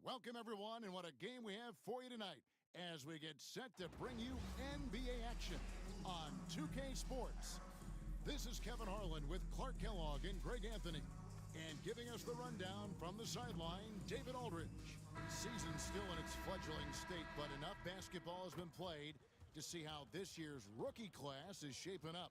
Welcome, everyone, and what a game we have for you tonight as we get set to bring you NBA action on 2K Sports. This is Kevin Harlan with Clark Kellogg and Greg Anthony. And giving us the rundown from the sideline, David Aldridge. Season's still in its fledgling state, but enough basketball has been played to see how this year's rookie class is shaping up.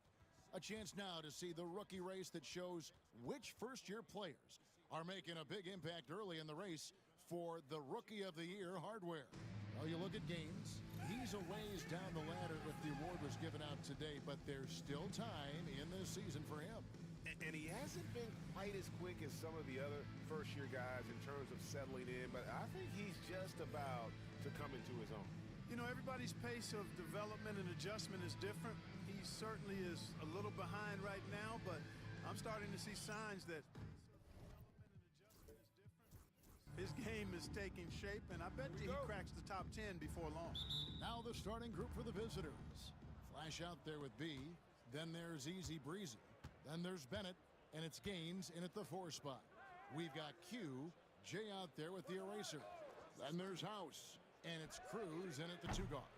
A chance now to see the rookie race that shows which first-year players are making a big impact early in the race for the Rookie of the Year hardware. Well, you look at Gaines. He's a ways down the ladder if the award was given out today, but there's still time in this season for him. And he hasn't been quite as quick as some of the other first-year guys in terms of settling in, but I think he's just about to come into his own. You know, everybody's pace of development and adjustment is different. He certainly is a little behind right now, but I'm starting to see signs that development and adjustment is different. His game is taking shape, and I bet you he cracks the top 10 before long. Now the starting group for the visitors. Flash out there with B. Then there's Easy Breezy. Then there's Bennett, and it's Gaines in at the 4 spot. We've got Q, Jay out there with the eraser. Then there's House, and it's Cruz in at the 2 guard.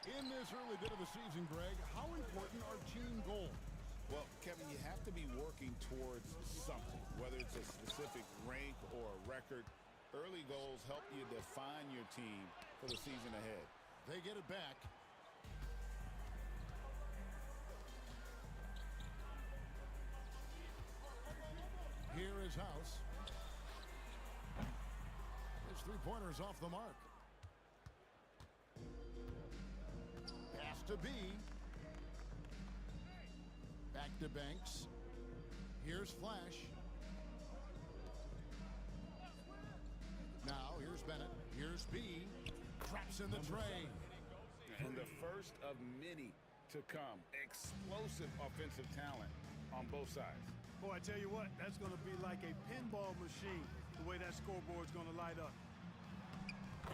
In this early bit of the season, Greg, how important are team goals? Well, Kevin, you have to be working towards something, whether it's a specific rank or a record. Early goals help you define your team for the season ahead. They get it back. Here is House. His three-pointer's off the mark. Pass to B. Back to Banks. Here's Flash. Now here's Bennett. Here's B. Traps in the tray. And the first of many to come. Explosive offensive talent on both sides. Boy, I tell you what, that's going to be like a pinball machine, the way that scoreboard's going to light up.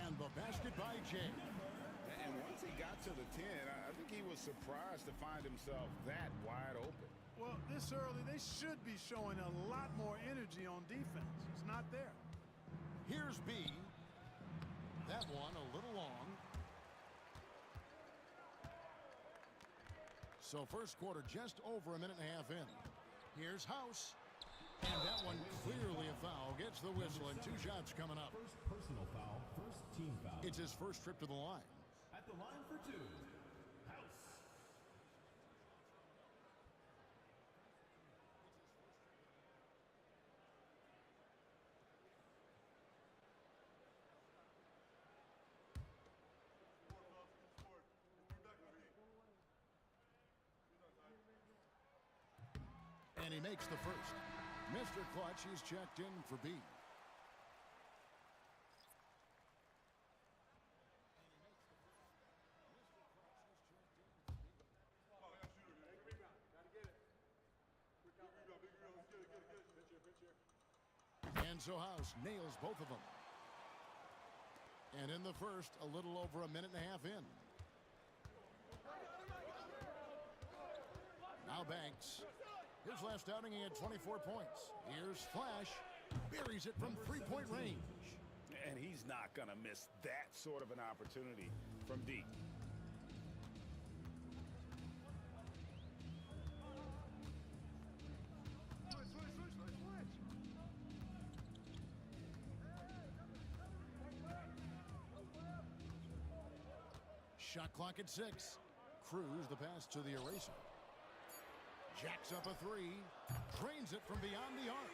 And the basket by Jay. And once he got to the 10, I think he was surprised to find himself that wide open. Well, this early, they should be showing a lot more energy on defense. It's not there. Here's B. That one a little long. So first quarter just over a minute and a half in. Here's House. And that one clearly a foul. Gets the whistle and 2 shots coming up. First personal foul, first team foul. It's his first trip to the line. At the line for 2, House. And he makes the first. Mr. Clutch, he's checked in for B. And so House nails both of them. And in the first, a little over a minute and a half in. Now Banks. His last outing, he had 24 points. Here's Flash. Buries it from three-point range. And he's not going to miss that sort of an opportunity from deep. Shot clock at 6. Cruz the pass to the eraser. Jacks up a 3. Drains it from beyond the arc.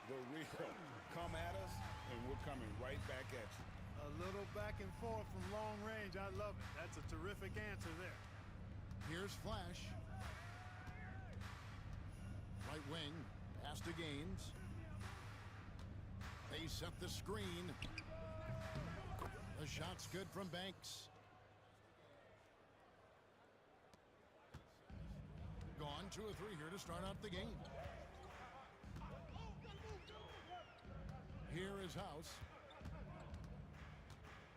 The real come at us, and we're coming right back at you. A little back and forth from long range. I love it. That's a terrific answer there. Here's Flash. Right wing. Pass to Gaines. They set the screen. The shot's good from Banks. Gone 2 of 3 here to start out the game. Here is House.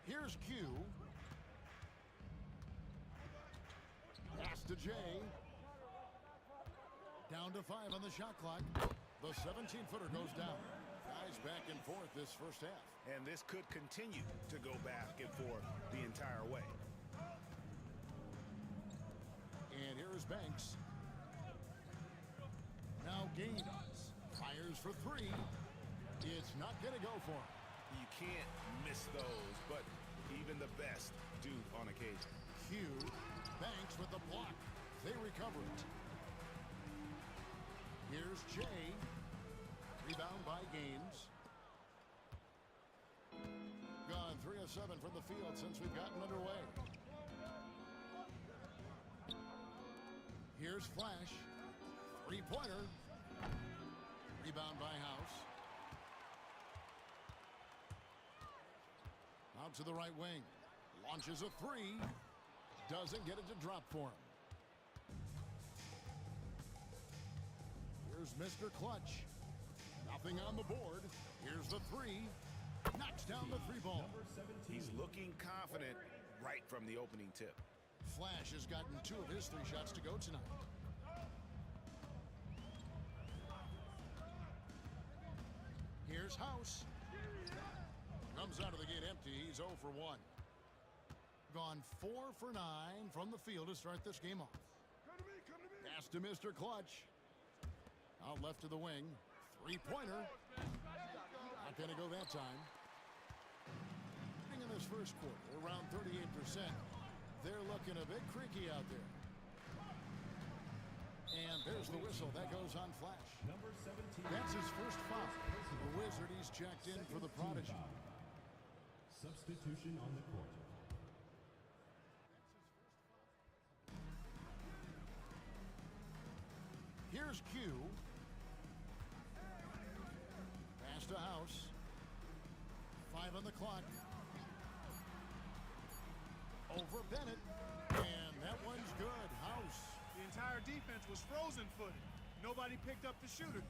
Here's Q. Pass to Jay. Down to 5 on the shot clock. The 17-footer goes down. tries back and forth this first half. And this could continue to go back and forth the entire way. And here is Banks. Now Gaines fires for three. It's not going to go for him. You can't miss those, but even the best do on occasion. Hugh, Banks with the block. They recover it. Here's Jay. Rebound by Gaines. Gone 3 of 7 from the field since we've gotten underway. Here's Flash. Three-pointer. Rebound by House. Out to the right wing. Launches a three. Doesn't get it to drop for him. Here's Mr. Clutch. Nothing on the board. Here's the three. Knocks down the three ball. He's looking confident right from the opening tip. Flash has gotten 2 of his 3 shots to go tonight. Here's House. Comes out of the gate empty. He's 0 for 1. Gone 4 for 9 from the field to start this game off. Pass to Mr. Clutch. Out left to the wing. Three-pointer. Not going to go that time. In this first quarter, around 38%. They're looking a bit creaky out there. And there's the whistle. That goes on Flash. Number 17. That's his first foul. The Wizard, he's checked in for the Prodigy. Substitution on the court. Here's Q. Pass to House. 5 on the clock. Over Bennett. And that one's good. House. The entire defense was frozen-footed. Nobody picked up the shooter.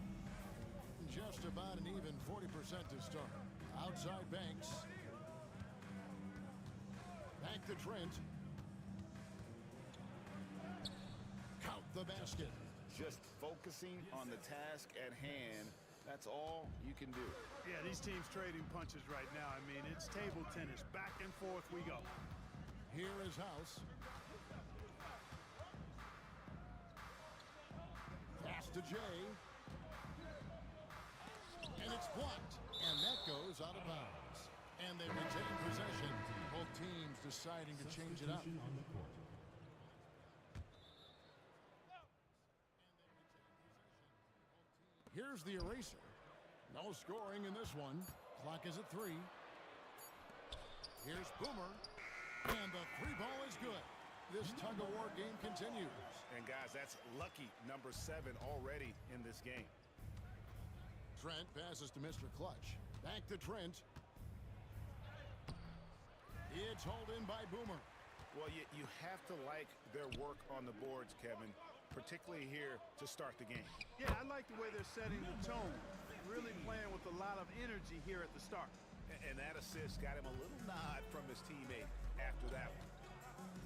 Just about an even 40% to start. Outside Banks. Back to Trent. Count the basket. Just focusing on the task at hand. That's all you can do. Yeah, these teams trading punches right now. I mean, it's table tennis. Back and forth we go. Here is House. Pass to Jay. And it's blocked. And that goes out of bounds. And they retain possession. Both teams deciding to change it up. Substitution on the court. Here's the eraser. No scoring in this one. Clock is at 3. Here's Boomer. And the 3 ball is good. This tug-of-war game continues. And guys, that's lucky number 7 already in this game. Trent passes to Mr. Clutch. Back to Trent. It's hauled in by Boomer. Well, you have to like their work on the boards, Kevin, particularly here to start the game. Yeah, I like the way they're setting the tone. Really playing with a lot of energy here at the start. And that assist got him a little nod from his teammate after that one.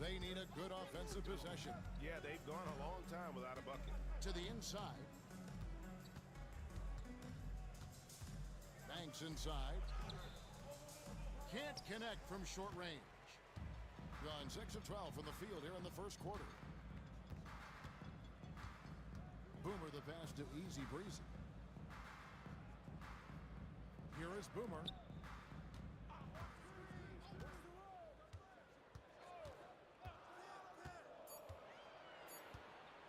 They need a good offensive possession. Yeah, they've gone a long time without a bucket. To the inside. Banks inside. Can't connect from short range. Gone 6 of 12 from the field here in the first quarter. Boomer the pass to Easy Breezy. Here is Boomer.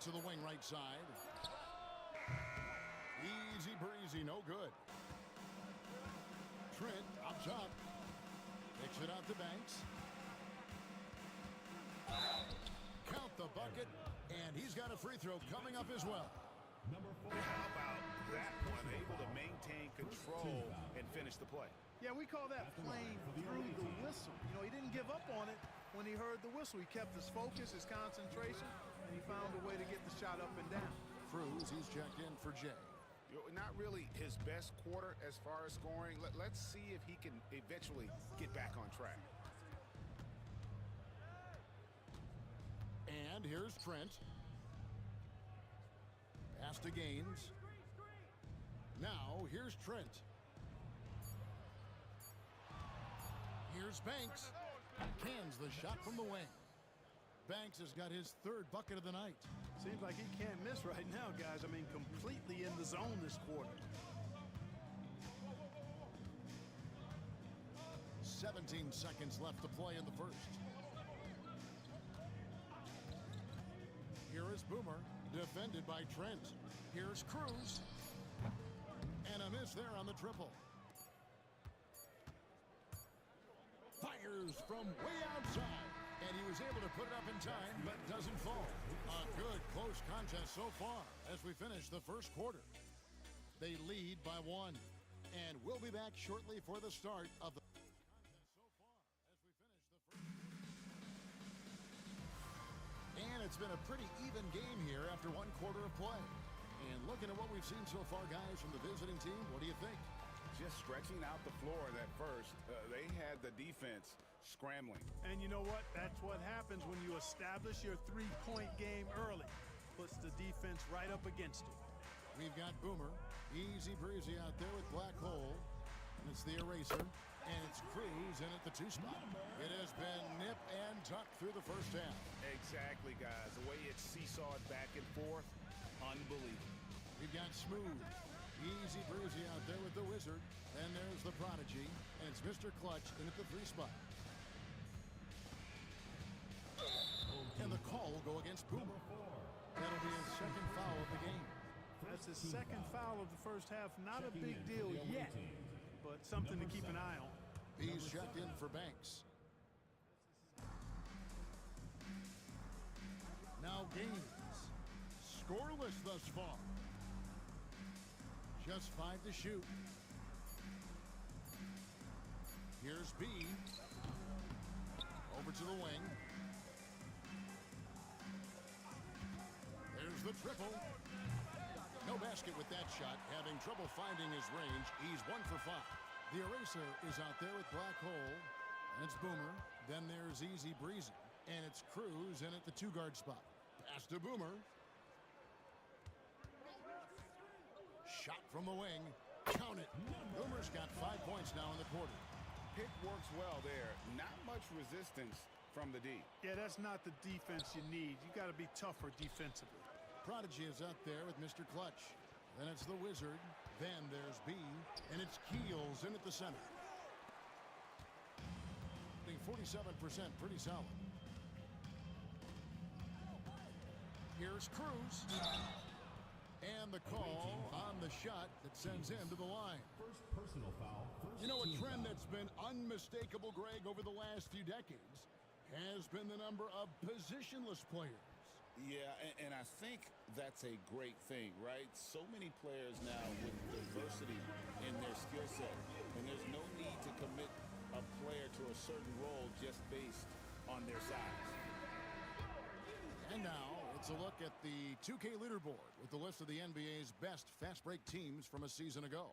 To the wing right side. Easy Breezy, no good. Trent up top. Kicks it out to Banks. Count the bucket, and he's got a free throw coming up as well. Number 4. How about that one? Able to maintain control and finish the play. Yeah, we call that playing through the whistle. You know, he didn't give up on it when he heard the whistle. He kept his focus, his concentration, and he found a way to get the shot up and down. Cruz, he's checked in for Jay. Not really his best quarter as far as scoring. Let's see if he can eventually get back on track. And here's Trent. Pass to Gaines. Now, here's Trent. Here's Banks. Cans the shot from the wing. Banks has got his third bucket of the night. Seems like he can't miss right now, guys. I mean, completely in the zone this quarter. 17 seconds left to play in the first. Here is Boomer, defended by Trent. Here's Cruz. And a miss there on the triple. Fires from way outside. And he was able to put it up in time, but doesn't fall. A good close contest so far as we finish the first quarter. They lead by 1. And we'll be back shortly for the start of the And it's been a pretty even game here after one quarter of play. And looking at what we've seen so far, guys, from the visiting team, what do you think? Just stretching out the floor that first. They had the defense scrambling. And you know what? That's what happens when you establish your three-point game early. Puts the defense right up against it. We've got Boomer. Easy breezy out there with Black Hole. And it's the eraser. And it's Cruz in at the 2 spot. It has been nip and tuck through the first half. Exactly, guys. The way it's seesawed back and forth, unbelievable. We've got Smooth. Easy breezy out there with the Wizard. Then there's the Prodigy. And it's Mr. Clutch in at the 3 spot. And the call will go against Boomer. That'll be his second foul of the game. That's his second foul of the first half. Not a big deal yet, but something to keep an eye on. He's checked in for Banks. Now Gaines. Scoreless thus far. Just 5 to shoot. Here's B. Over to the wing. There's the triple. No basket with that shot. Having trouble finding his range. He's 1 for 5. The eraser is out there with Black Hole. And it's Boomer. Then there's Easy Breezy. And it's Cruz in at the 2-guard spot. Pass to Boomer. Shot from the wing. Count it. Boomer's got 5 points now in the quarter. Pick works well there. Not much resistance from the D. Yeah, that's not the defense you need. You got to be tougher defensively. Prodigy is out there with Mr. Clutch. Then it's the Wizard. Then there's B. And it's Keels in at the center. 47%, pretty solid. Here's Cruz. And the call on the shot that sends him to the line. First personal foul. You know, a trend that's been unmistakable, Greg, over the last few decades has been the number of positionless players. Yeah, and I think that's a great thing, right? So many players now with diversity in their skill set, and there's no need to commit a player to a certain role just based on their size. And now it's a look at the 2K leaderboard with the list of the NBA's best fast break teams from a season ago.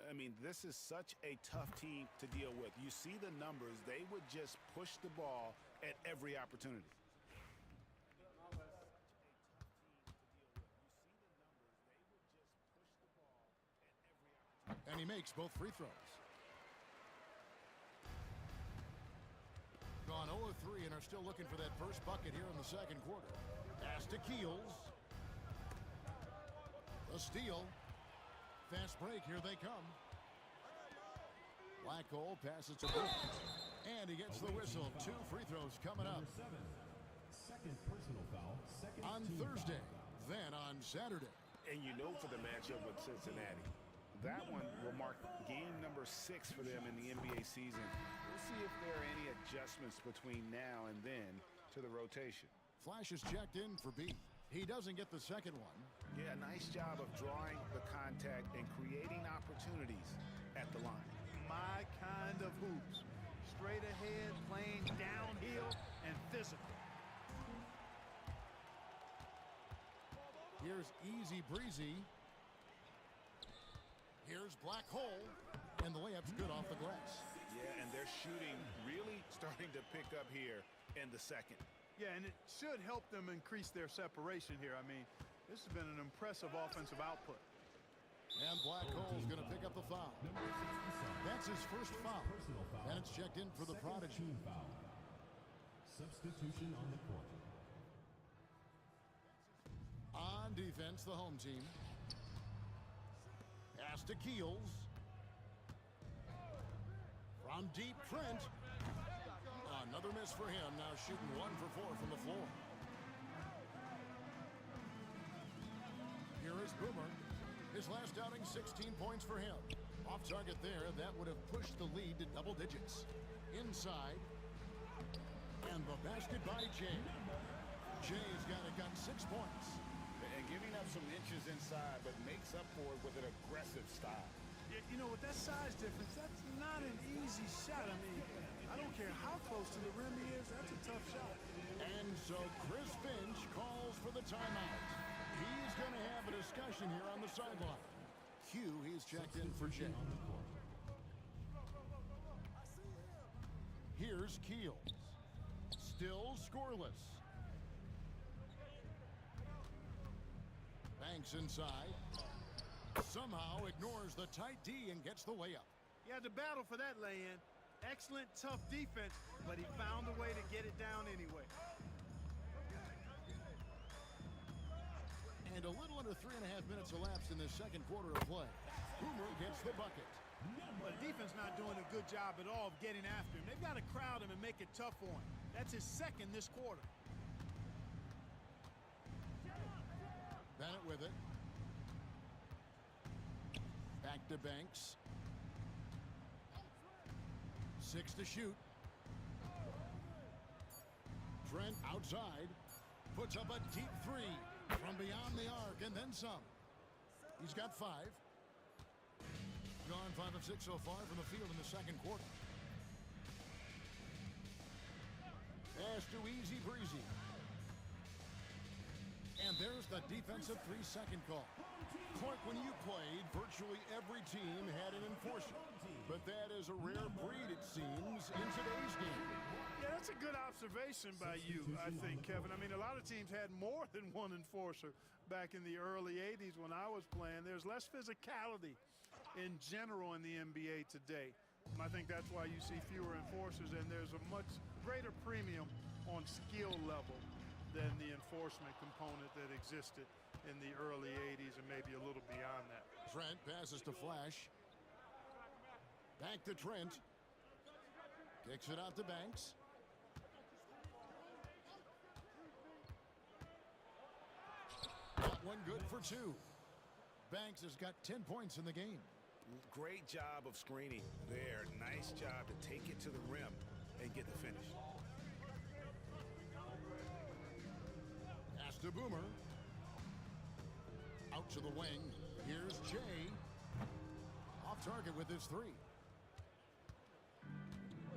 I mean, this is such a tough team to deal with. You see the numbers. They would just push the ball at every opportunity. And he makes both free throws. Gone 0 of 3 and are still looking for that first bucket here in the second quarter. Pass to Keels. The steal. Fast break, here they come. Black Hole passes to Brook. And he gets the whistle. 2 free throws coming up. Second personal foul. Second on Thursday, then on Saturday. And you know for the matchup with Cincinnati, that one will mark game number 6 for them in the NBA season. We'll see if there are any adjustments between now and then to the rotation. Flash is checked in for B. He doesn't get the second one. Yeah, nice job of drawing the contact and creating opportunities at the line. My kind of hoops. Straight ahead, playing downhill, and physical. Here's Easy Breezy. Here's Black Hole. And the layup's good off the glass. Yeah, and their shooting really starting to pick up here in the second. Yeah, and it should help them increase their separation here. I mean, this has been an impressive offensive output. And Black Hole's going to pick up the foul. Number 67. That's his first foul. Personal foul. And it's checked in for the Second Prodigy. team foul. Substitution on the court. On defense, the home team. Pass to Keels. From deep, Trent. Another miss for him. Now shooting 1 for 4 from the floor. Here is Boomer. His last outing, 16 points for him. Off target there, that would have pushed the lead to double digits. Inside. And the basket by Jay. Jay's got 6 points. And giving up some inches inside, but makes up for it with an aggressive style. You know, with that size difference, that's not an easy shot. I mean, I don't care how close to the rim he is, that's a tough shot. And so Chris Finch calls for the timeout. He's going to have a discussion here on the sideline. Q, he's checked in for Jay. On the court. Here's Keels. Still scoreless. Banks inside. Somehow ignores the tight D and gets the layup. He had to battle for that lay-in. Excellent, tough defense, but he found a way to get it down anyway. And a little under 3.5 minutes elapsed in this second quarter of play. Boomer gets the bucket. But the defense not doing a good job at all of getting after him. They've got to crowd him and make it tough for him. That's his second this quarter. Bennett with it. Back to Banks. 6 to shoot. Trent outside. Puts up a deep 3 from beyond the arc and then some. He's got 5. Gone 5 of 6 so far from the field in the second quarter. Pass to Easy Breezy. And there's the defensive 3-second call. Clark, when you played, virtually every team had an enforcer. But that is a rare breed, it seems, in today's game. Yeah, that's a good observation by you, I think, Kevin. I mean, a lot of teams had more than one enforcer back in the early 80s when I was playing. There's less physicality in general in the NBA today. And I think that's why you see fewer enforcers, and there's a much greater premium on skill level than the enforcement component that existed in the early 80s and maybe a little beyond that. Trent passes to Flash. Back to Trent. Kicks it out to Banks. That one good for 2. Banks has got 10 points in the game. Great job of screening there. Nice job to take it to the rim and get the finish. Pass to Boomer. Out to the wing. Here's Jay. Off target with his 3.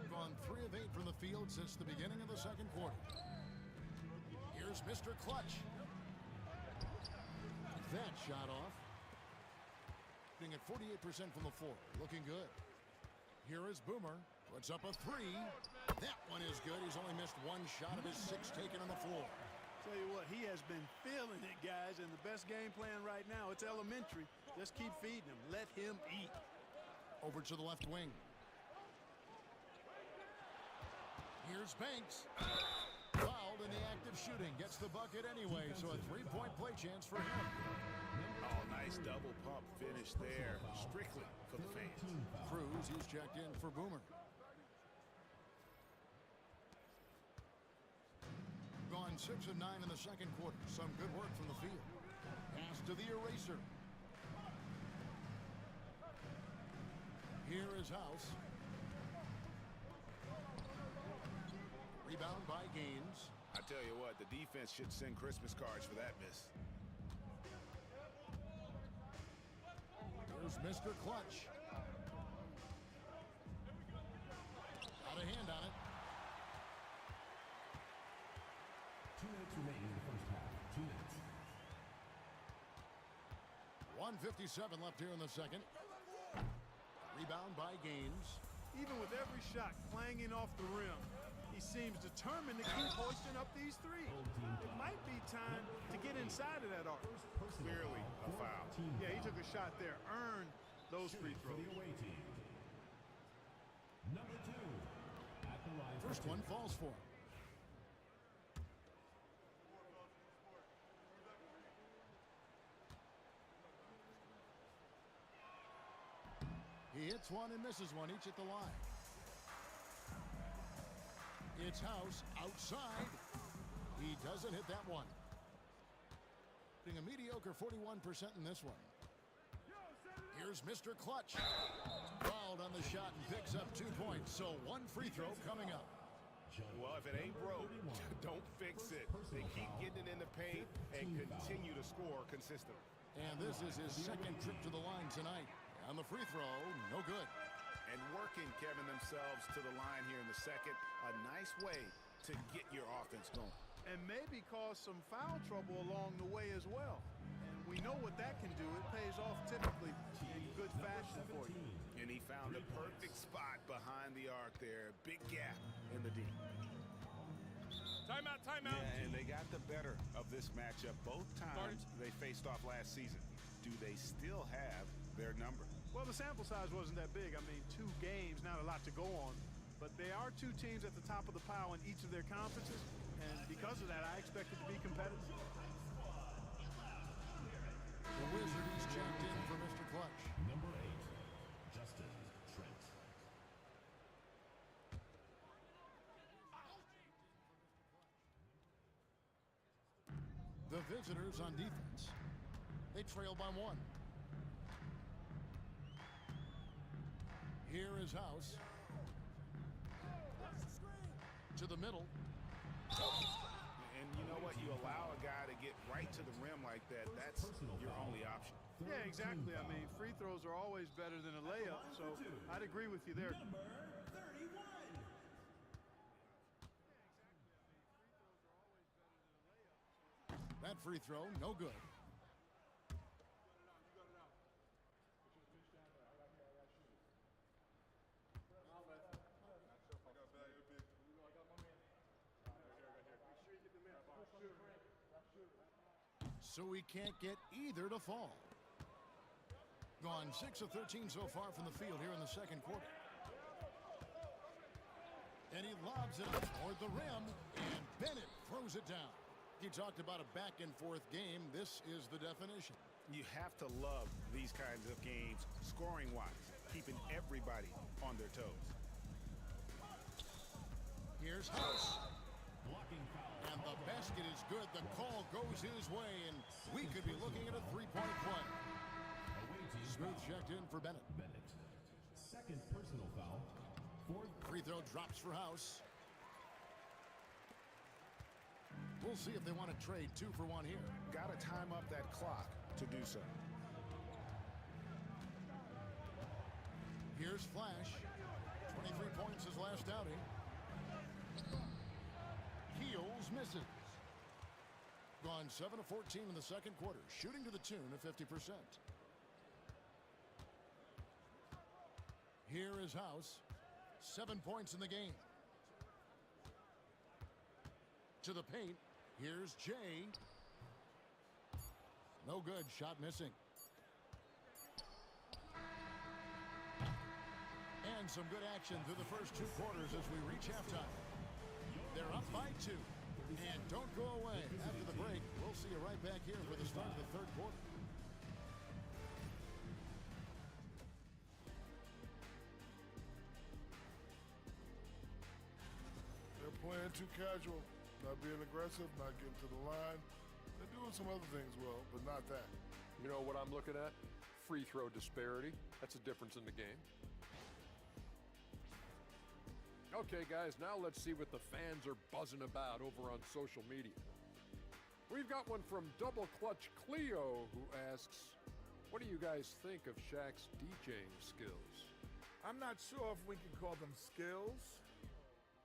Gone 3 of 8 from the field since the beginning of the second quarter. Here's Mr. Clutch. That shot off. Being at 48% from the floor. Looking good. Here is Boomer. Puts up a 3. That one is good. He's only missed 1 shot of his 6 taken on the floor. Tell you what, he has been feeling it, guys, and the best game plan right now, it's elementary. Just keep feeding him. Let him eat. Over to the left wing. Here's Banks. Fouled in the act of shooting. Gets the bucket anyway, so a 3-point play chance for him. Oh, nice double pump finish there. Strictly for the fans. Cruz, he's checked in for Boomer. Gone 6 of 9 in the second quarter. Some good work from the field. Pass to the eraser. Here is House. Rebound by Gaines. I tell you what, the defense should send Christmas cards for that miss. Here's Mr. Clutch. Got a hand on it. 2 minutes remaining in the first half. 2 minutes. 1:57 left here in the second. Rebound by Gaines. Even with every shot clanging off the rim, He seems determined to keep hoisting up these threes. It might be time to get inside of that arc. Clearly a foul. Yeah, he took a shot there, earned those free throws. Number 2. At the line. First one falls for him. He hits one and misses one, each at the line. It's House outside. He doesn't hit that one. Being a mediocre 41% in this one. Here's Mr. Clutch. Fouled on the shot and picks up 2 points. So one free throw coming up. Well, if it ain't broke, don't fix it. They keep getting it in the paint and continue to score consistently. And this is his second trip to the line tonight. On the free throw, no good. And working, Kevin, themselves to the line here in the second. A nice way to get your offense going. And maybe cause some foul trouble along the way as well. And we know what that can do. It pays off typically in good fashion for you. And he found a perfect spot behind the arc there. Big gap in the D. Timeout, timeout. Yeah, and they got the better of this matchup both times they faced off last season. Do they still have their number? Well, the sample size wasn't that big. I mean, 2 games, not a lot to go on. But they are 2 teams at the top of the pile in each of their conferences. And because of that, I expect it to be competitive. The Wizards checked in for Mr. Clutch. Number 8. Justin Trent. The visitors on defense. They trail by 1. Here is House. To the middle. And you know what? You allow a guy to get right to the rim like that. That's your only option. Yeah, exactly. I mean, free throws are always better than a layup, so I'd agree with you there. Number 31. That free throw, no good. So we can't get either to fall. Gone 6 of 13 so far from the field here in the second quarter. And he lobs it up toward the rim, and Bennett throws it down. He talked about a back-and-forth game. This is the definition. You have to love these kinds of games, scoring-wise, keeping everybody on their toes. Here's House. Blocking foul. And the basket is good. The call goes his way, and we could be looking at a 3-point play. Smooth checked in for Bennett. Bennett. Second personal foul. Fourth. Free throw drops for House. We'll see if they want to trade 2 for 1 here. Got to time up that clock to do so. Here's Flash. 23 points his last outing. Keels misses. Gone 7 of 14 in the second quarter, shooting to the tune of 50%. Here is House. 7 points in the game. To the paint. Here's Jay. No good. Shot missing. And some good action through the first 2 quarters as we reach halftime. They're up by 2. And don't go away. After the break, we'll see you right back here for the start of the third quarter. They're playing too casual, not being aggressive, not getting to the line. They're doing some other things well, but not that. You know what I'm looking at? Free throw disparity. That's a difference in the game. Okay, guys, now let's see what the fans are buzzing about over on social media. We've got one from Double Clutch Cleo who asks, what do you guys think of Shaq's DJing skills? I'm not sure if we can call them skills,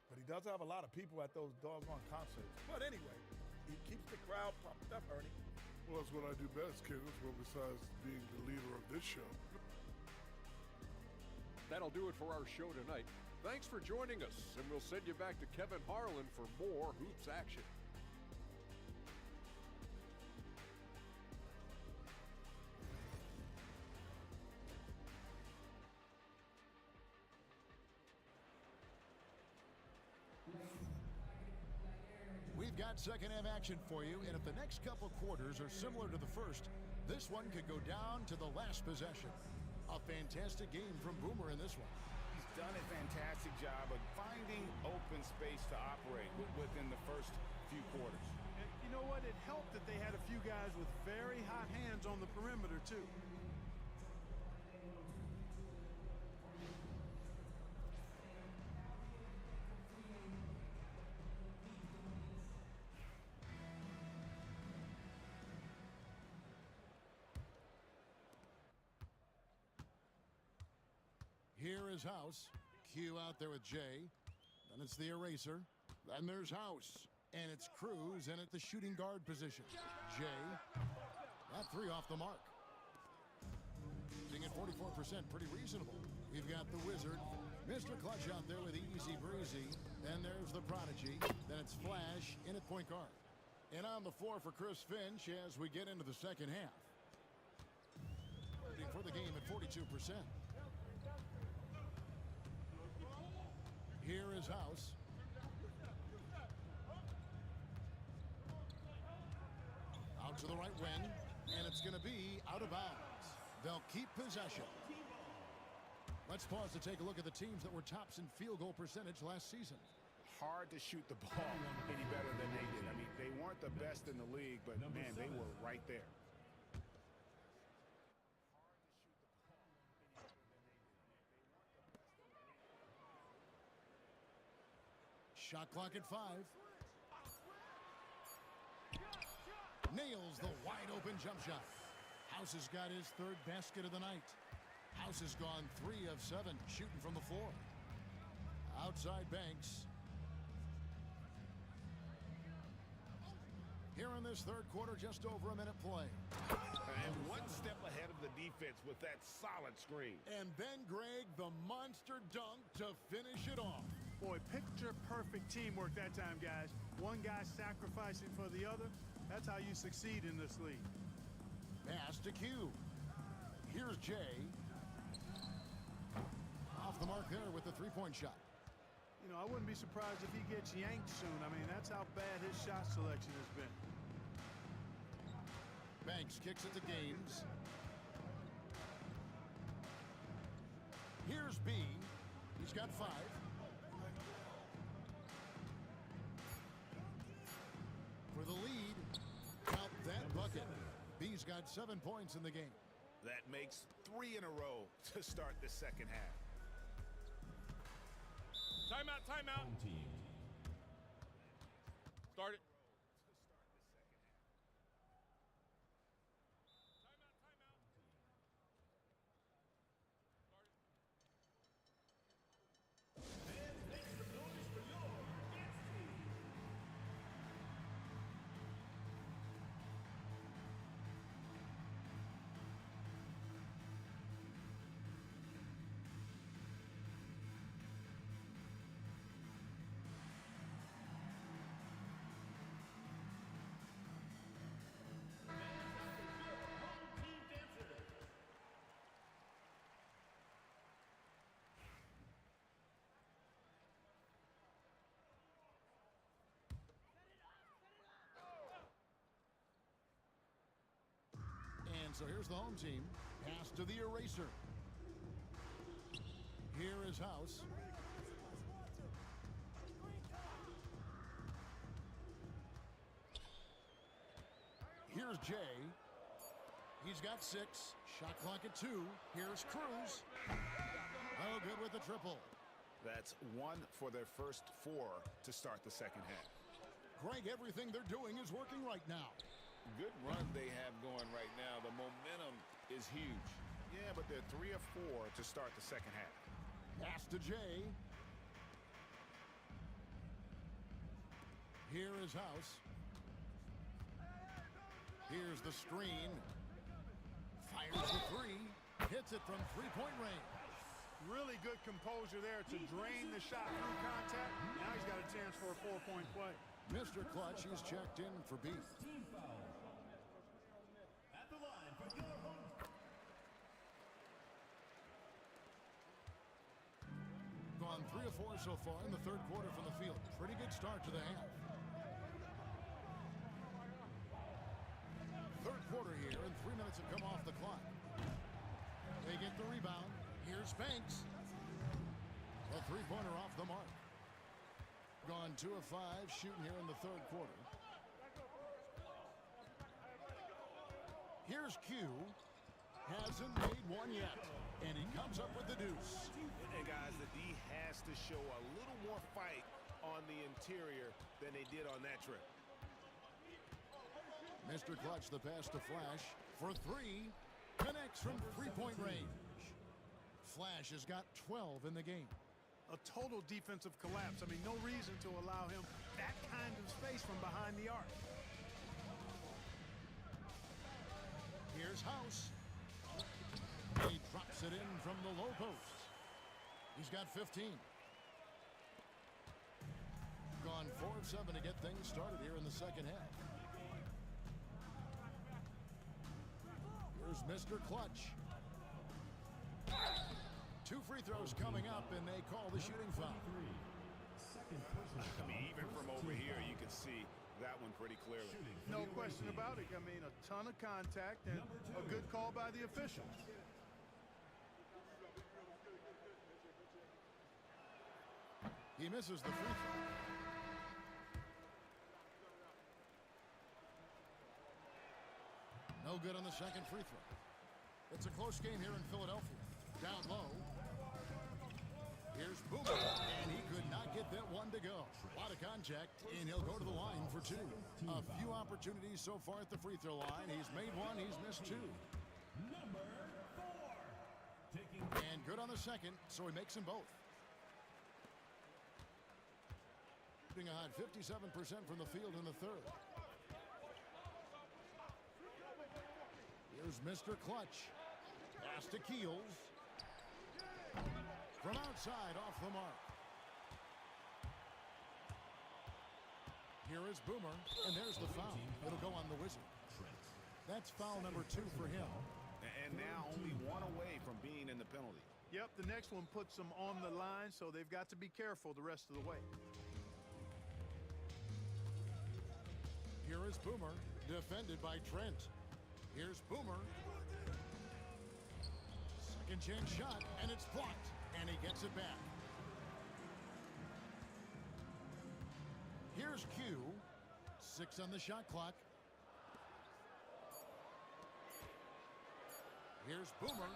but he does have a lot of people at those doggone concerts. But anyway, he keeps the crowd pumped up, Ernie. Well, that's what I do best, Kenneth, well, besides being the leader of this show. That'll do it for our show tonight. Thanks for joining us, and we'll send you back to Kevin Harlan for more hoops action. We've got second-half action for you, and if the next couple quarters are similar to the first, this one could go down to the last possession. A fantastic game from Boomer in this one. He's done a fantastic job of finding open space to operate within the first few quarters. And you know what? It helped that they had a few guys with very hot hands on the perimeter, too. Here is House. Q out there with Jay. Then it's the eraser. Then there's House. And it's Cruz in at the shooting guard position. Jay. That three off the mark. Shooting at 44%, pretty reasonable. We've got the Wizard. Mr. Clutch out there with easy breezy. Then there's the Prodigy. Then it's Flash in at point guard. And on the floor for Chris Finch as we get into the second half. For the game at 42%. Here is House. Out to the right wing, and it's going to be out of bounds. They'll keep possession. Let's pause to take a look at the teams that were tops in field goal percentage last season. Hard to shoot the ball any better than they did. I mean, they weren't the best in the league, but man, they were right there. Shot clock at 5. Nails the wide open jump shot. House has got his third basket of the night. House has gone 3 of 7 shooting from the floor. Outside Banks. Here in this third quarter, just over a minute play. And one step ahead of the defense with that solid screen. And then, Greg, the monster dunk to finish it off. Boy, picture-perfect teamwork that time, guys. One guy sacrificing for the other. That's how you succeed in this league. Pass to Q. Here's Jay. Off the mark there with the three-point shot. You know, I wouldn't be surprised if he gets yanked soon. I mean, that's how bad his shot selection has been. Banks kicks it to Gaines. Here's B. He's got 5. For the lead, count that bucket. B's got 7 points in the game. That makes 3 in a row to start the second half. Timeout, timeout. Home team. Start it. So here's the home team. Pass to the eraser. Here is House. Here's Jay. He's got 6. Shot clock at 2. Here's Cruz. Oh, good with the triple. That's 1 for their first 4 to start the second half. Greg, everything they're doing is working right now. Good run they have going right now. The momentum is huge. Yeah, but they're 3 of 4 to start the second half. Pass to Jay. Here is House. Here's the screen. Fires the 3. Hits it from three-point range. Really good composure there to drain the shot through contact. Now he's got a chance for a 4-point play. Mr. Clutch, he's checked in for B. Team foul. At the line for your home. Gone 3 of 4 so far in the third quarter from the field. Pretty good start to the half. Third quarter here, and 3 minutes have come off the clock. They get the rebound. Here's Banks. A three-pointer off the mark. Gone 2 of 5 shooting here in the third quarter. Here's Q. Hasn't made one yet. And he comes up with the deuce. And guys, the D has to show a little more fight on the interior than they did on that trip. Mr. Clutch, the pass to Flash for 3. Connects from three-point range. Flash has got 12 in the game. A total defensive collapse. I mean, no reason to allow him that kind of space from behind the arc. Here's House. He drops it in from the low post. He's got 15. Gone 4 of 7 to get things started here in the second half. Here's Mr. Clutch. 2 free throws coming up, and they call the shooting foul. I mean, even from over here, you can see that one pretty clearly. No question about it. I mean, a ton of contact and a good call by the officials. He misses the free throw. No good on the second free throw. It's a close game here in Philadelphia. Down low. Here's Boomer, and he could not get that one to go. A lot of contact, and he'll go to the line for 2. A few opportunities so far at the free throw line. He's made 1, he's missed 2. Number 4. And good on the second, so he makes them both. Shooting a hot 57% from the field in the third. Here's Mr. Clutch. Pass to Keels. From outside, off the mark. Here is Boomer, and there's the foul. It'll go on the Wizard. That's foul number 2 for him. And now only 1 away from being in the penalty. Yep, the next one puts them on the line, so they've got to be careful the rest of the way. Here is Boomer, defended by Trent. Here's Boomer. Second chance shot, and it's blocked, and he gets it back. Here's Q. 6 on the shot clock. Here's Boomer.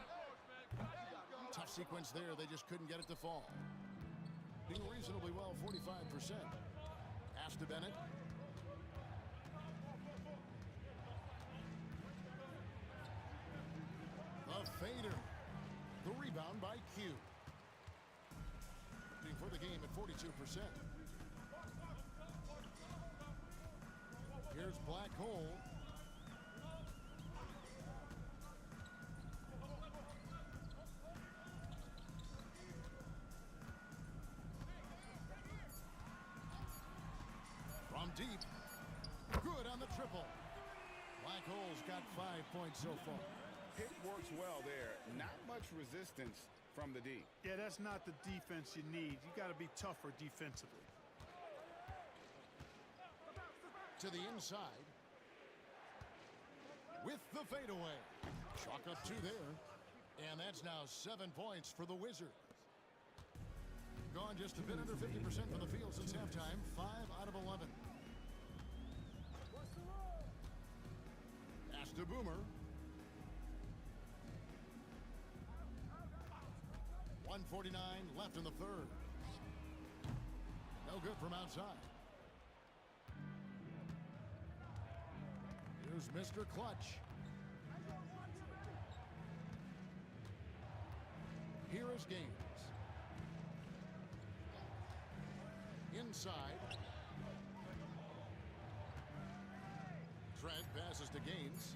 Tough sequence there. They just couldn't get it to fall. Doing reasonably well, 45%. Pass to Bennett. The fader. The rebound by Q. For the game at 42%. Here's Black Hole. From deep. Good on the triple. Black Hole's got 5 points so far. It works well there. Not much resistance from the D. Yeah, that's not the defense you need. You got to be tougher defensively. To the inside. With the fadeaway. Chalk up 2 there. And that's now 7 points for the Wizards. Gone just a bit under 50% from the field since halftime. 5 out of 11. Pass to Boomer. 1:49 left in the third. No good from outside. Here's Mr. Clutch. Here is Gaines. Inside. Trent passes to Gaines.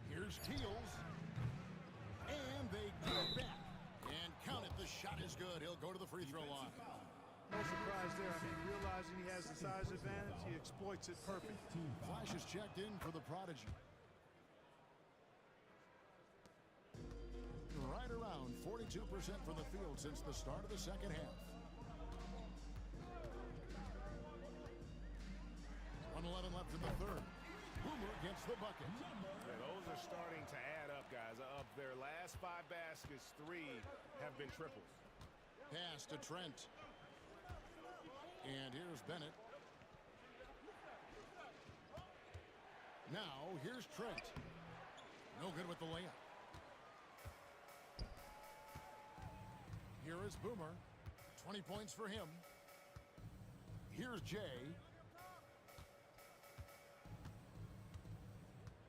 Here's Keels. And they get it back. And count it, the shot is good. He'll go to the free throw line. No surprise there. I mean, realizing he has the size advantage, he exploits it perfectly. Flash is checked in for the prodigy. Right around 42% from the field since the start of the second half. 1:11 left in the third. Boomer gets the bucket. Yeah, those are starting to add up, guys. Of their last 5 baskets, 3 have been triples. Pass to Trent. And here's Bennett. Now, here's Trent. No good with the layup. Here is Boomer. 20 points for him. Here's Jay.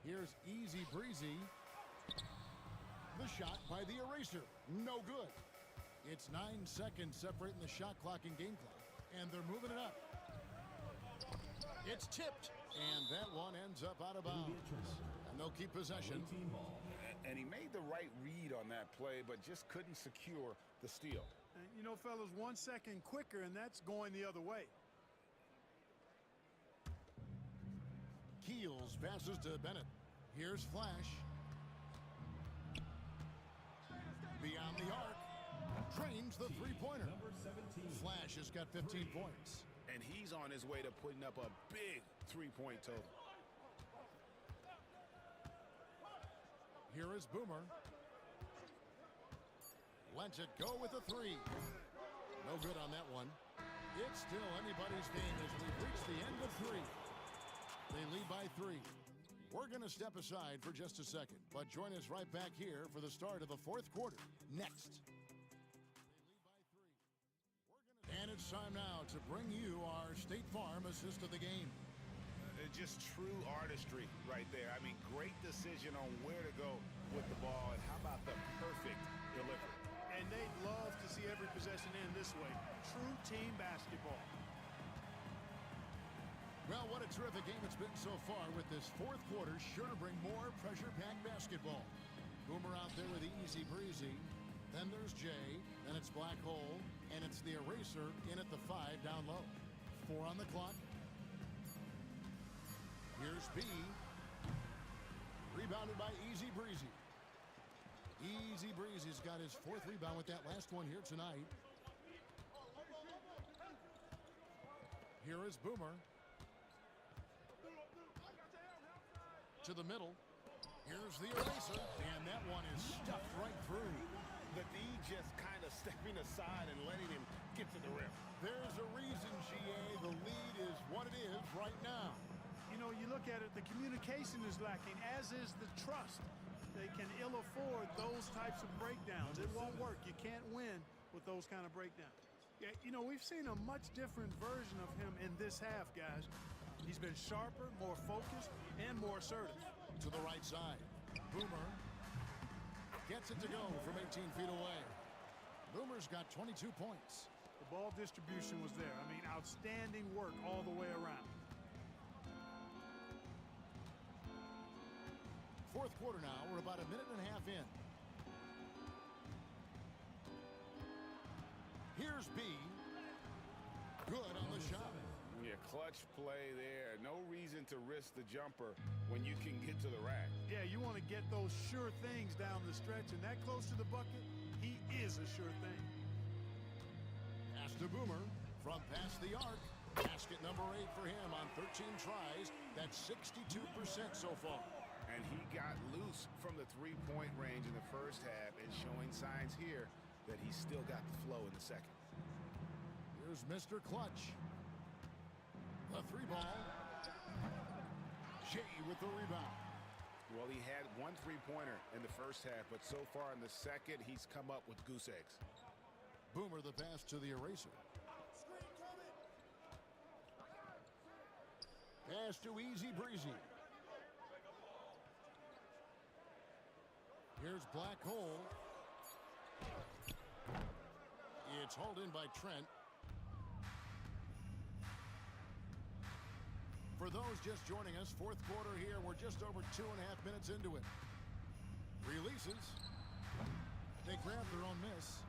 Here's Easy Breezy. The shot by the eraser. No good. It's 9 seconds separating the shot clock and game clock. And they're moving it up. It's tipped. And that one ends up out of bounds. And they'll keep possession. And he made the right read on that play, but just couldn't secure the steal. And, you know, fellas, 1 second quicker, and that's going the other way. Keels passes to Bennett. Here's Flash. Beyond the arc. Drains the three-pointer. Flash has got 15 points. And he's on his way to putting up a big three-point total. Here is Boomer. Lets it go with a 3. No good on that one. It's still anybody's game as we've reached the end of 3. They lead by 3. We're going to step aside for just a second, but join us right back here for the start of the 4th quarter. Next. And it's time now to bring you our State Farm assist of the game. Just true artistry right there. I mean, great decision on where to go with the ball, and how about the perfect delivery? And they'd love to see every possession end this way. True team basketball. Well, what a terrific game it's been so far, with this 4th quarter sure to bring more pressure-packed basketball. Boomer out there with the Easy Breezy. Then there's Jay. Then it's Black Hole. And it's the eraser in at the 5 down low. 4 on the clock. Here's B. Rebounded by Easy Breezy. Easy Breezy's got his 4th rebound with that last one here tonight. Here is Boomer. To the middle. Here's the eraser. And that one is stuffed right through. The D just kind of stepping aside and letting him get to the rim. There's a reason, GA. The lead is what it is right now. You know, you look at it, the communication is lacking, as is the trust. They can ill afford those types of breakdowns. It won't work. You can't win with those kind of breakdowns. Yeah, you know, we've seen a much different version of him in this half, guys. He's been sharper, more focused, and more assertive. To the right side. Boomer gets it to go from 18 feet away. Boomer's got 22 points. The ball distribution was there. I mean, outstanding work all the way around. 4th quarter now. We're about a minute and a half in. Here's B. Good on the shot. Yeah, clutch play there. No reason to risk the jumper when you can get to the rack. Yeah, you want to get those sure things down the stretch, and that close to the bucket, he is a sure thing. Pass to Boomer from past the arc. Basket number 8 for him on 13 tries. That's 62% so far. And he got loose from the three-point range in the first half and showing signs here that he's still got the flow in the second. Here's Mr. Clutch. The 3 ball. Jay with the rebound. Well, he had 1 3-pointer in the first half, but so far in the second, he's come up with goose eggs. Boomer the pass to the eraser. Pass to Easy Breezy. Here's Black Hole. It's hauled in by Trent. For those just joining us, 4th quarter here. We're just over 2.5 minutes into it. Releases. They grab their own miss.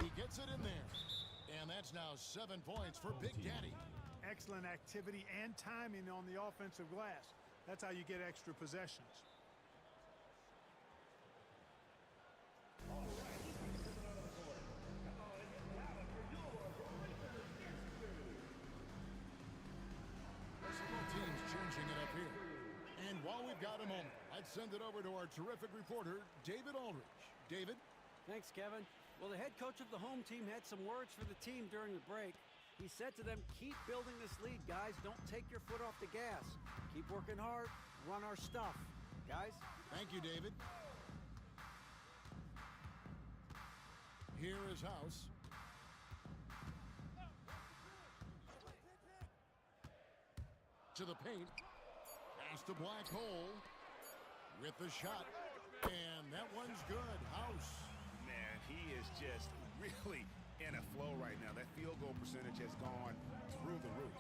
He gets it in there. And that's now 7 points for Big Daddy. Excellent activity and timing on the offensive glass. That's how you get extra possessions. Teams changing it up here. And while we've got a moment, I'd send it over to our terrific reporter, David Aldridge. David? Thanks, Kevin. Well, the head coach of the home team had some words for the team during the break. He said to them, keep building this lead, guys. Don't take your foot off the gas. Keep working hard. Run our stuff. Guys? Thank you, David. Here is House. To the paint. Pass to Black Hole. With the shot. And that one's good. House. Man, he is just really in a flow right now. That field goal percentage has gone through the roof.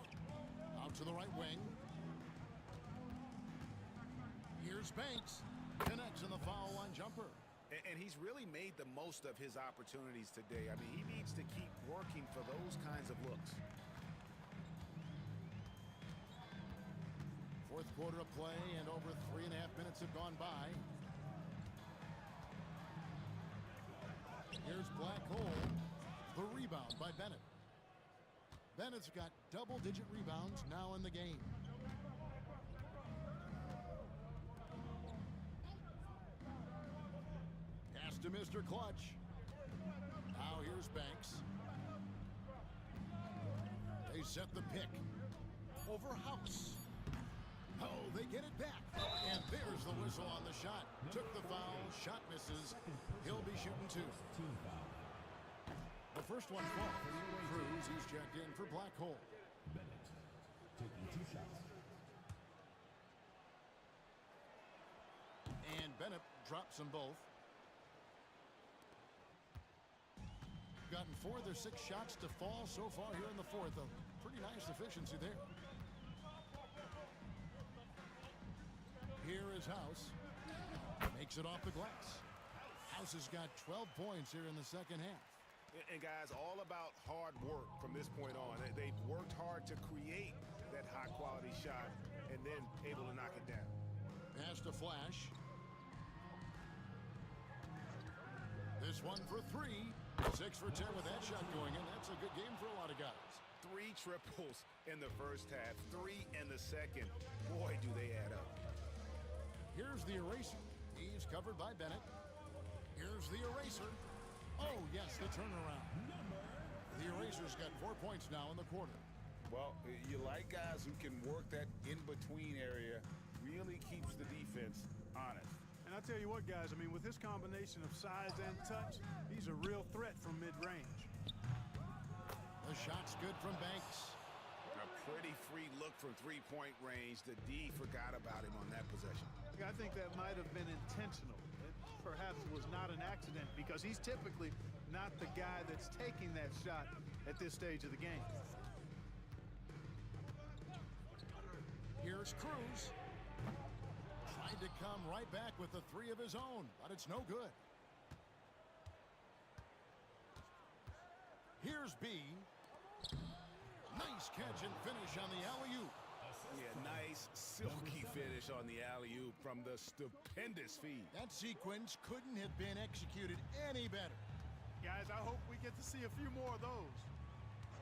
Out to the right wing. Here's Banks. Connects in the foul line jumper. And he's really made the most of his opportunities today. I mean, he needs to keep working for those kinds of looks. Fourth quarter of play, and over 3.5 minutes have gone by. Here's Black Hole. The rebound by Bennett. Bennett's got double-digit rebounds now in the game. Pass to Mr. Clutch. Now here's Banks. They set the pick. Over House. Oh, they get it back. And there's the whistle on the shot. Took the foul. Shot misses. He'll be shooting two. The first one falls. Cruz, he's checked in for Black Hole. Bennett taking 2 shots. And Bennett drops them both. Gotten 4 of their 6 shots to fall so far here in the fourth. A pretty nice efficiency there. Here is House. Makes it off the glass. House has got 12 points here in the second half. And guys, all about hard work from this point on. They've worked hard to create that high-quality shot and then able to knock it down. Pass to Flash. This one for 3. 6 for 10 with that shot going in. That's a good game for a lot of guys. 3 triples in the first half, 3 in the second. Boy, do they add up. Here's the eraser. He's covered by Bennett. Here's the eraser. Oh, yes, the turnaround. The eraser's got 4 points now in the quarter. Well, you like guys who can work that in-between area, really keeps the defense honest. And I'll tell you what, guys, I mean, with this combination of size and touch, he's a real threat from mid-range. The shot's good from Banks. A pretty free look from three-point range. The D forgot about him on that possession. I think that might have been intentional. It perhaps was not an accident because he's typically not the guy that's taking that shot at this stage of the game. Here's Cruz. Tried to come right back with the 3 of his own, but it's no good. Here's B. Nice catch and finish on the alley-oop. Yeah, nice, silky finish on the alley-oop from the stupendous feed. That sequence couldn't have been executed any better. Guys, I hope we get to see a few more of those.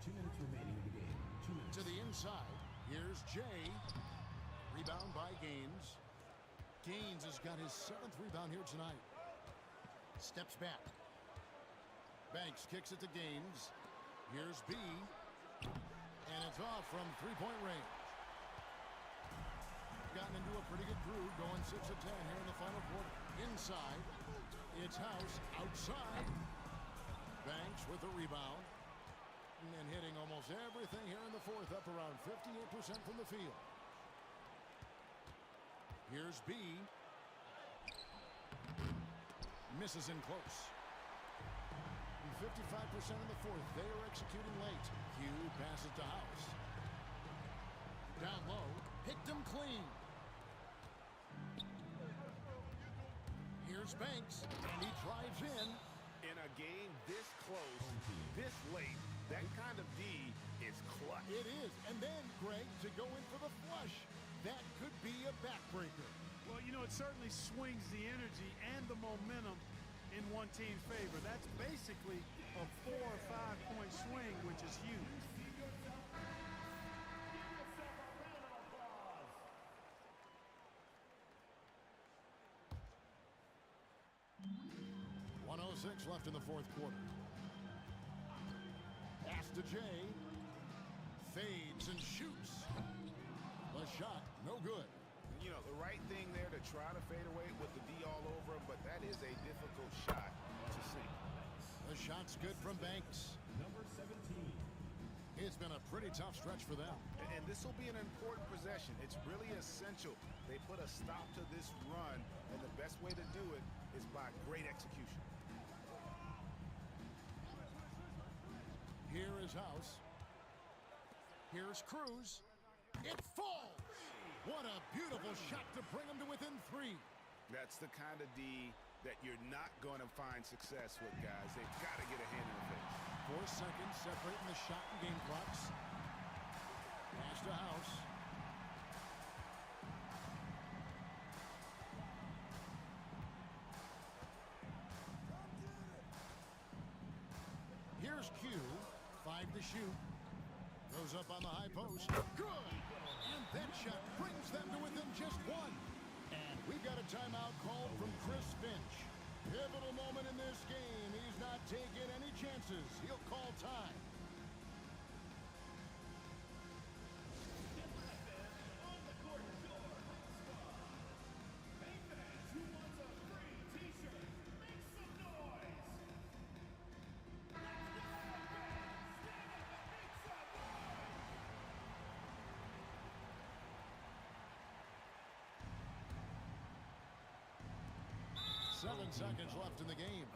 2 minutes remaining in the game. 2 minutes. To the inside. Here's Jay. Rebound by Gaines. Gaines has got his 7th rebound here tonight. Steps back. Banks kicks it to Gaines. Here's B. And it's off from 3-point range. Gotten into a pretty good groove, going 6 of 10 here in the final quarter. Inside, it's House. Outside, Banks with the rebound. And hitting almost everything here in the fourth, up around 58% from the field. Here's B. Misses in close. 55% in the fourth. They are executing late. Q passes to House. Down low. Picked him clean. Here's Banks. And he drives in. In a game this close, this late, that kind of D is clutch. It is. And then, Greg, to go in for the flush, that could be a backbreaker. Well, you know, it certainly swings the energy and the momentum in one team's favor. That's basically a 4 or 5 point swing, which is huge. .106 left in the fourth quarter. Pass to Jay. Fades and shoots. The shot, no good. You know, the right thing there to try to fade away with the D all over him, but that is a difficult shot to see. The shot's good from Banks. Number 17. It's been a pretty tough stretch for them. And this will be an important possession. It's really essential. They put a stop to this run, and the best way to do it is by great execution. Here is House. Here's Cruz. It falls! What a beautiful shot to bring them to within 3. That's the kind of D that you're not going to find success with, guys. They've got to get a hand in the face. 4 seconds separating the shot and game clocks. Pass to House. Here's Q. 5 to shoot. Goes up on the high post. Good! And that shot brings them to within just 1. And we've got a timeout called from Chris Finch. Pivotal moment in this game. He's not taking any chances. He'll call time. Seven seconds left in the game.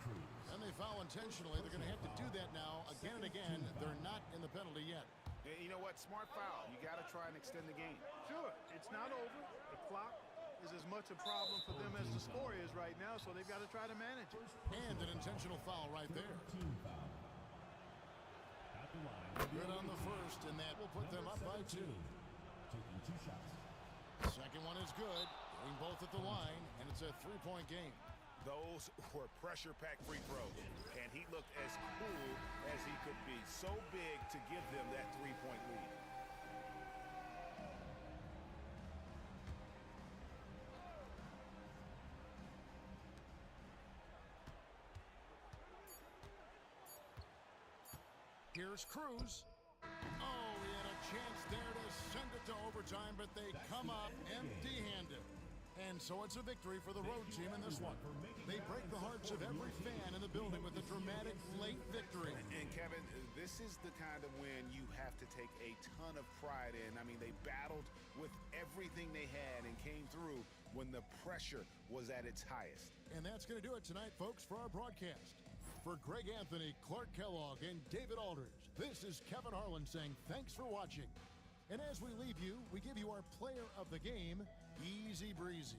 And they foul intentionally. They're going to have to do that now again and again. They're not in the penalty yet. And you know what? Smart foul. You got to try and extend the game. Sure, it's not over. The clock is as much a problem for them as the score is right now, so they've got to try to manage it. And an intentional foul right there. Good on the first, and that will put them up by 2. Taking 2 shots. Second one is good. Getting both at the line, and it's a 3-point game. Those were pressure-packed free throws, and he looked as cool as he could be. So big to give them that 3-point lead. Here's Cruz. Oh, he had a chance there to send it to overtime, but they come up empty-handed. And so it's a victory for the road team in this one. They break the hearts of every fan in the building with a dramatic late victory. And Kevin, this is the kind of win you have to take a ton of pride in. I mean, they battled with everything they had and came through when the pressure was at its highest. And that's going to do it tonight, folks, for our broadcast. For Greg Anthony, Clark Kellogg, and David Aldridge, this is Kevin Harlan saying thanks for watching. And as we leave you, we give you our player of the game, Easy Breezy.